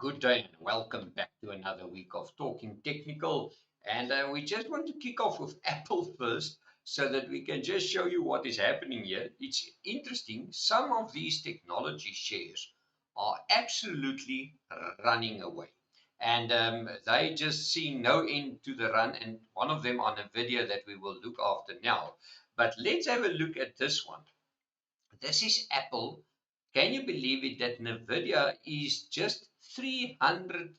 Good day and welcome back to another week of Talking Technical. And we just want to kick off with Apple first so that we can just show you what is happening here. It's interesting. Some of these technology shares are absolutely running away. And they just see no end to the run. And one of them on Nvidia that we will look after now. But let's have a look at this one. This is Apple. Can you believe it that Nvidia is just 300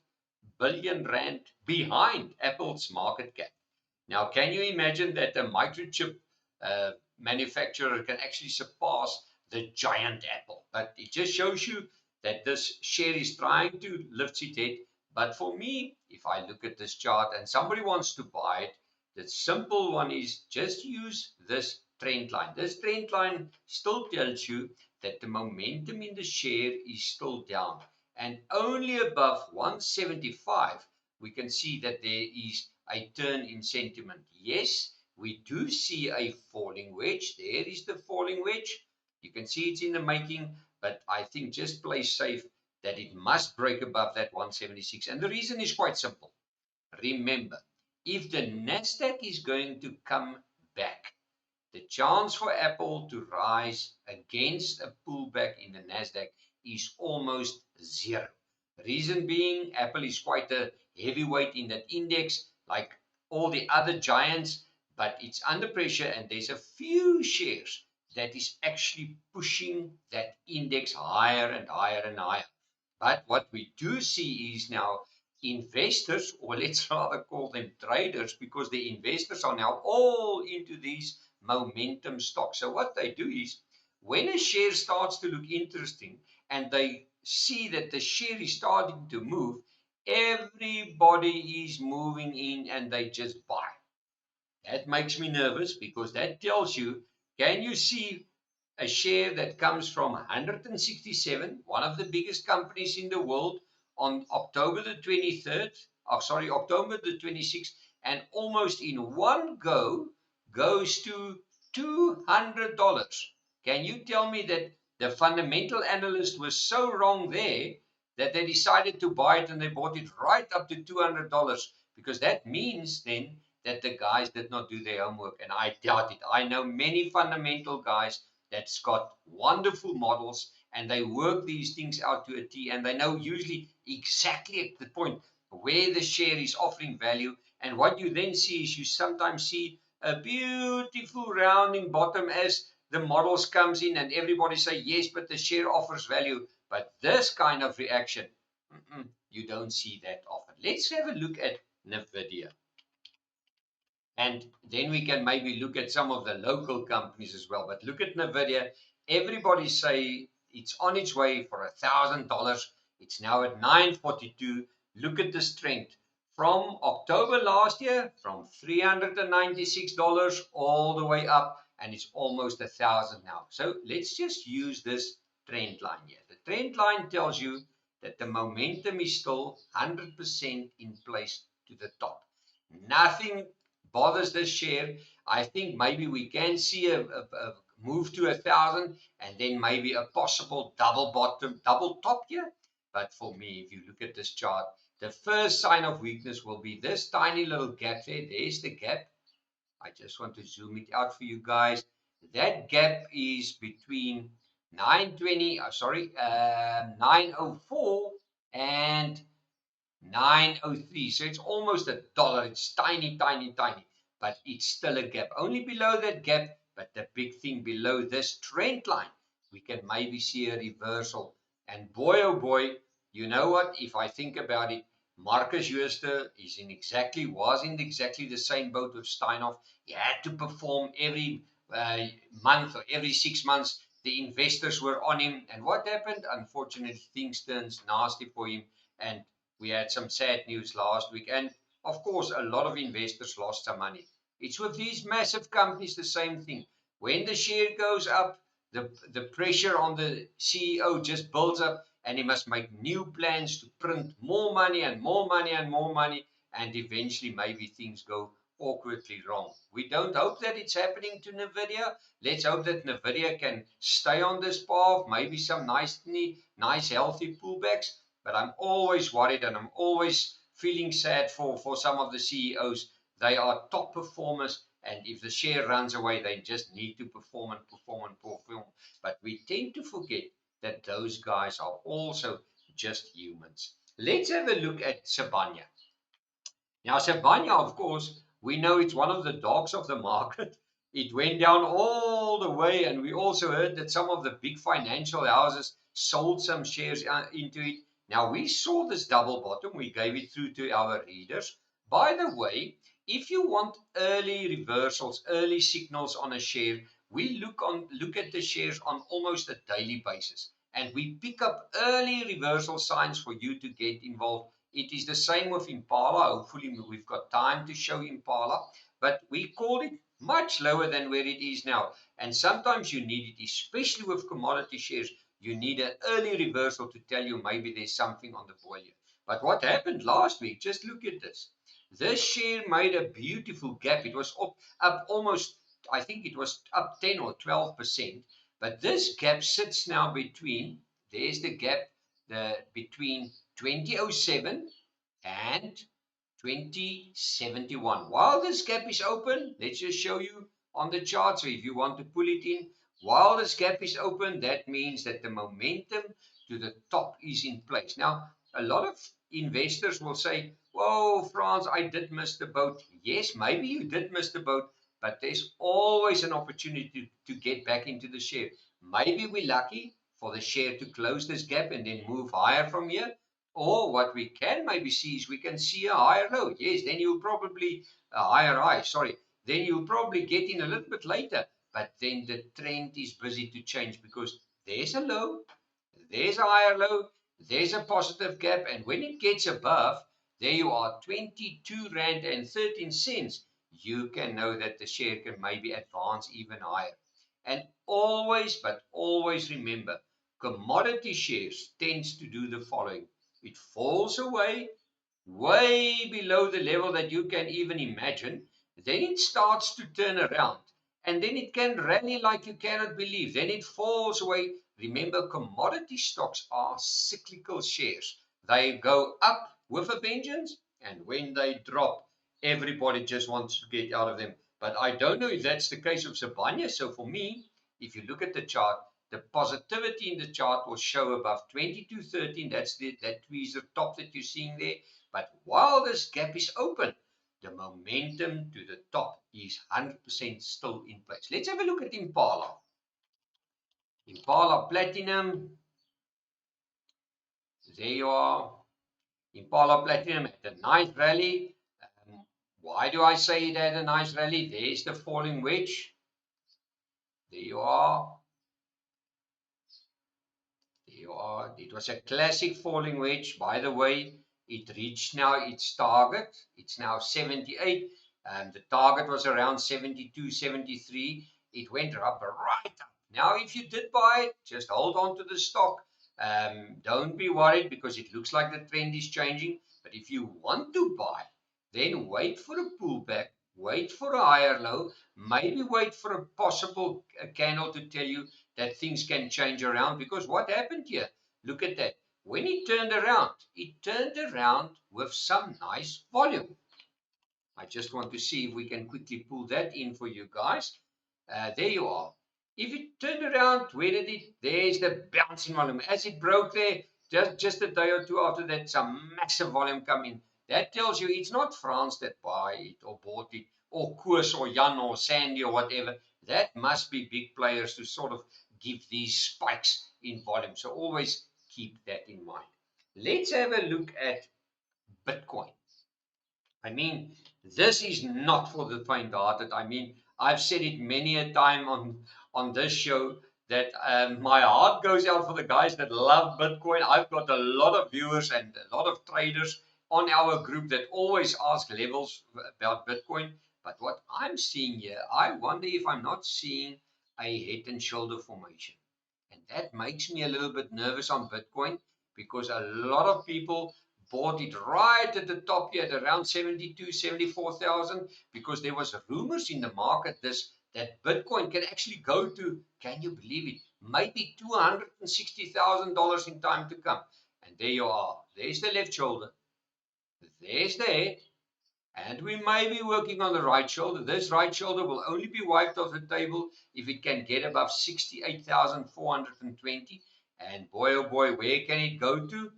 billion rand behind Apple's market cap? Now, can you imagine that a microchip manufacturer can actually surpass the giant Apple? But it just shows you that this share is trying to lift its head. But for me, if I look at this chart and somebody wants to buy it, the simple one is just use this trend line. This trend line still tells you that the momentum in the share is still down. And only above 175, we can see that there is a turn in sentiment. Yes, we do see a falling wedge. There is the falling wedge. You can see it's in the making, but I think just play safe that it must break above that 176. And the reason is quite simple. Remember, if the Nasdaq is going to come back, the chance for Apple to rise against a pullback in the Nasdaq is almost zero. Reason being, Apple is quite a heavyweight in that index, like all the other giants, but it's under pressure, and there's a few shares that is actually pushing that index higher and higher and higher. But what we do see is now investors, or let's rather call them traders, because the investors are now all into these momentum stocks. So what they do is when a share starts to look interesting and they see that the share is starting to move, everybody is moving in and they just buy. That makes me nervous because that tells you, can you see a share that comes from 167, one of the biggest companies in the world, on October the 23rd, October the 26th, and almost in one go goes to $200. Can you tell me that the fundamental analyst was so wrong there that they decided to buy it and they bought it right up to $200? Because that means then that the guys did not do their homework, and I doubt it. I know many fundamental guys that's got wonderful models and they work these things out to a T, and they know usually exactly at the point where the share is offering value. And what you then see is you sometimes see a beautiful rounding bottom as the models comes in and everybody say yes, but the share offers value. But this kind of reaction, you don't see that often. Let's have a look at Nvidia. And then we can maybe look at some of the local companies as well. But look at Nvidia. Everybody say it's on its way for $1,000. It's now at 942. Look at the strength. From October last year, from $396 all the way up, and it's almost 1,000 now. So let's just use this trend line here. The trend line tells you that the momentum is still 100% in place to the top. Nothing bothers this share. I think maybe we can see a move to 1,000 and then maybe a possible double bottom, double top here. But for me, if you look at this chart, the first sign of weakness will be this tiny little gap there. There's the gap. I just want to zoom it out for you guys. That gap is between 904 and 903. So it's almost $1. It's tiny, tiny, tiny, but it's still a gap. Only below that gap, but the big thing below this trend line, we can maybe see a reversal. And boy, oh boy, you know what? If I think about it, Marcus Jooste was in exactly the same boat with Steinhoff. He had to perform every month or every 6 months. The investors were on him. And what happened? Unfortunately, things turned nasty for him. And we had some sad news last week. And of course, a lot of investors lost some money. It's with these massive companies the same thing. When the share goes up, the pressure on the CEO just builds up, and he must make new plans to print more money and more money and more money. And eventually, maybe things go awkwardly wrong. We don't hope that it's happening to Nvidia. Let's hope that Nvidia can stay on this path, maybe some nice, healthy pullbacks. but I'm always worried and I'm always feeling sad for some of the CEOs. They are top performers, and if the share runs away, they just need to perform and perform and perform. But we tend to forget that those guys are also just humans. Let's have a look at Sibanye. Now, Sibanye, of course, we know it's one of the dogs of the market. It went down all the way, and we also heard that some of the big financial houses sold some shares into it. Now, we saw this double bottom. We gave it through to our readers. By the way, if you want early reversals, early signals on a share, we look at the shares on almost a daily basis, and we pick up early reversal signs for you to get involved. It is the same with Impala. Hopefully, we've got time to show Impala, but we called it much lower than where it is now. And sometimes you need it, especially with commodity shares. You need an early reversal to tell you maybe there's something on the boil here. But what happened last week? Just look at this. This share made a beautiful gap. It was up almost, I think it was up 10 or 12%. But this gap sits now between, there's the gap between 2007 and 2071. While this gap is open, let's just show you on the chart. So if you want to pull it in, while this gap is open, that means that the momentum to the top is in place. Now, a lot of investors will say, whoa, Frans, I did miss the boat. Yes, maybe you did miss the boat, but there's always an opportunity to get back into the share. Maybe we're lucky for the share to close this gap and then move higher from here. Or what we can maybe see is we can see a higher low. Yes, then you'll probably, a higher high, sorry. Then you'll probably get in a little bit later. But then the trend is busy to change because there's a low, there's a higher low, there's a positive gap. And when it gets above, there you are, 22 Rand and 13 cents. You can know that the share can maybe advance even higher. And always, but always remember, commodity shares tends to do the following. It falls away way below the level that you can even imagine. Then it starts to turn around. And then it can rally like you cannot believe. Then it falls away. Remember, commodity stocks are cyclical shares. They go up with a vengeance, and when they drop, everybody just wants to get out of them. But I don't know if that's the case of Sibanye. So for me, if you look at the chart, the positivity in the chart will show above 22.13. That is the top that you're seeing there. But while this gap is open, the momentum to the top is 100% still in place. Let's have a look at Impala. Impala Platinum. There you are. Impala Platinum had a nice rally. Why do I say it had a nice rally? There's the falling wedge. There you are. There you are. It was a classic falling wedge. By the way, it reached now its target. It's now 78. The target was around 72, 73. It went up right up. Now, if you did buy it, just hold on to the stock. Don't be worried because it looks like the trend is changing. But if you want to buy, then wait for a pullback. Wait for a higher low. Maybe wait for a possible candle to tell you that things can change around. Because what happened here? Look at that. When it turned around with some nice volume. I just want to see if we can quickly pull that in for you guys. There you are. If it turned around, where did it? There's the bouncing volume. As it broke there, just a day or two after that, some massive volume come in. That tells you it's not France that buy it or bought it, or Koos or Jan or Sandy or whatever. That must be big players to sort of give these spikes in volume. So always keep that in mind. Let's have a look at Bitcoin. I mean, this is not for the faint-hearted. I mean, I've said it many a time on this show that my heart goes out for the guys that love Bitcoin. I've got a lot of viewers and a lot of traders on our group that always ask levels about Bitcoin. But what I'm seeing here, I wonder if I'm not seeing a head and shoulder formation. And that makes me a little bit nervous on Bitcoin because a lot of people bought it right at the top here at around 72, 74,000 because there was rumors in the market that Bitcoin can actually go to, can you believe it, maybe $260,000 in time to come. And there you are. There's the left shoulder. There's the head. And we may be working on the right shoulder. This right shoulder will only be wiped off the table if it can get above 68,420. And boy, oh boy, where can it go to?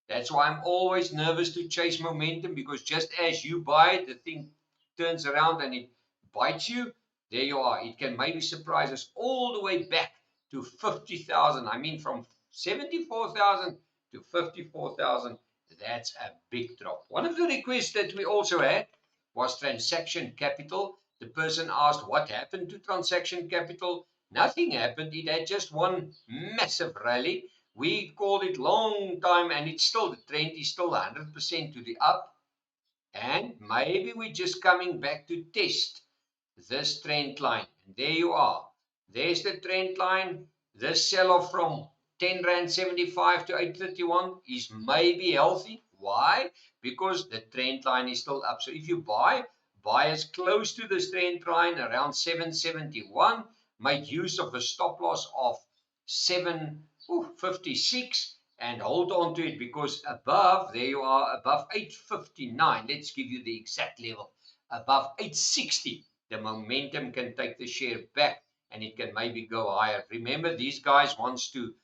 That's why I'm always nervous to chase momentum, because just as you buy it, the thing turns around and it bites you. There you are. It can maybe surprise us all the way back to 50,000. I mean, from 74,000 to 54,000. That's a big drop. One of the requests that we also had was transaction capital. The person asked what happened to transaction capital. Nothing happened. It had just one massive rally. We called it long time, and it's still, the trend is still 100% to the up. And maybe we're just coming back to test this trend line. And there you are. There's the trend line. This sell-off from 10 Rand 75 to 831 is maybe healthy. Why? Because the trend line is still up. So if you buy as close to this trend line around 771, make use of a stop loss of 756 and hold on to it, because above, there you are, above 859. Let's give you the exact level. Above 860. The momentum can take the share back and it can maybe go higher. Remember, these guys wants to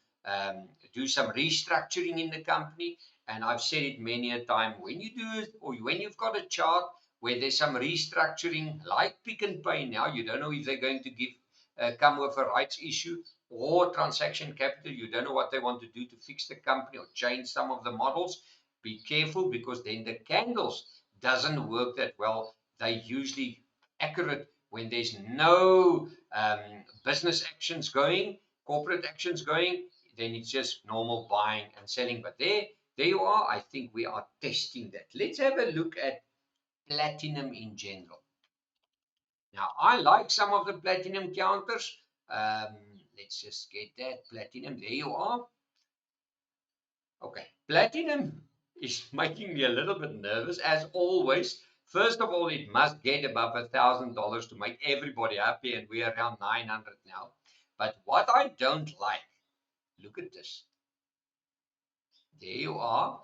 do some restructuring in the company, and I've said it many a time. When you do it, or when you've got a chart where there's some restructuring, like Pick n Pay now, you don't know if they're going to come with a rights issue or transaction capital. You don't know what they want to do to fix the company or change some of the models. Be careful, because then the candles doesn't work that well. They usually accurate when there's no business actions going, corporate actions going. Then it's just normal buying and selling. But there you are. I think we are testing that. Let's have a look at platinum in general. Now, I like some of the platinum counters. Let's just get that platinum. There you are. Okay, platinum is making me a little bit nervous, as always. First of all, it must get above $1,000 to make everybody happy, and we're around 900 now. But what I don't like, look at this. There you are.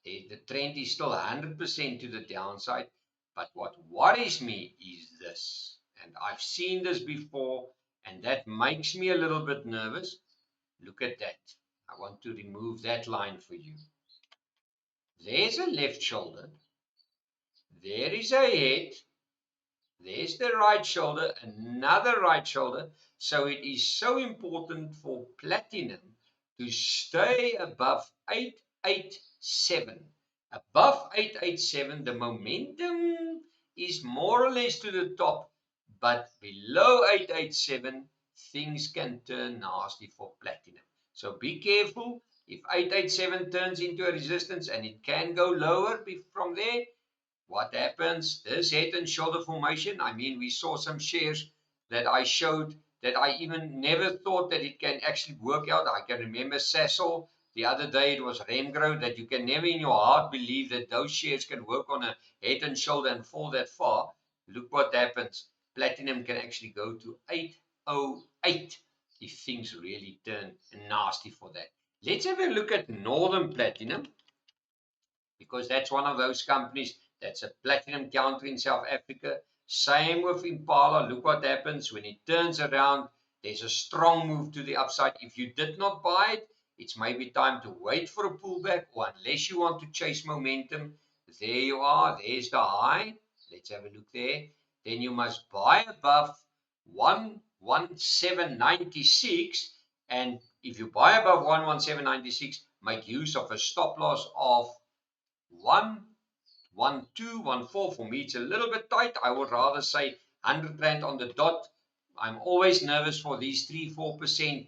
The trend is still 100% to the downside. But what worries me is this, and I've seen this before, and that makes me a little bit nervous. Look at that. I want to remove that line for you. There's a left shoulder. There is a head. There's the right shoulder, another right shoulder. So it is so important for platinum to stay above 887. Above 887, the momentum is more or less to the top, but below 887, things can turn nasty for platinum. So be careful. If 887 turns into a resistance, and it can go lower from there, what happens? This head and shoulder formation. I mean, we saw some shares that I showed that I even never thought that it can actually work out. I can remember Sasol. The other day it was Remgro, that you can never in your heart believe that those shares can work on a head and shoulder and fall that far. Look what happens. Platinum can actually go to 808 if things really turn nasty for that. Let's have a look at Northam Platinum, because that's one of those companies that's a platinum counter in South Africa. Same with Impala. Look what happens when it turns around. There's a strong move to the upside. If you did not buy it, it's maybe time to wait for a pullback, or unless you want to chase momentum. There you are. There's the high. Let's have a look there. Then you must buy above 117.96, and if you buy above 117.96, make use of a stop loss of 11214. For me, it's a little bit tight. I would rather say 100 Rand on the dot. I'm always nervous for these 3-4%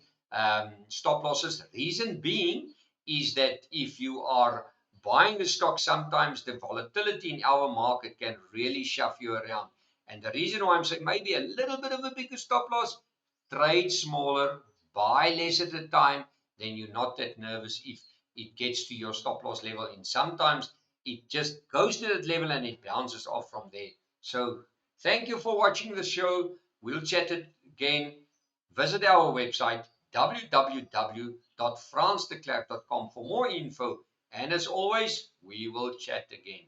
stop losses. Reason being is that if you are buying the stock, sometimes the volatility in our market can really shove you around. And the reason why I'm saying maybe a little bit of a bigger stop loss, trade smaller, buy less at a time, then you're not that nervous if it gets to your stop loss level. And sometimes it just goes to that level and it bounces off from there. So thank you for watching the show. We'll chat it again. Visit our website, www www.fransdeklerk.com for more info. And as always, we will chat again.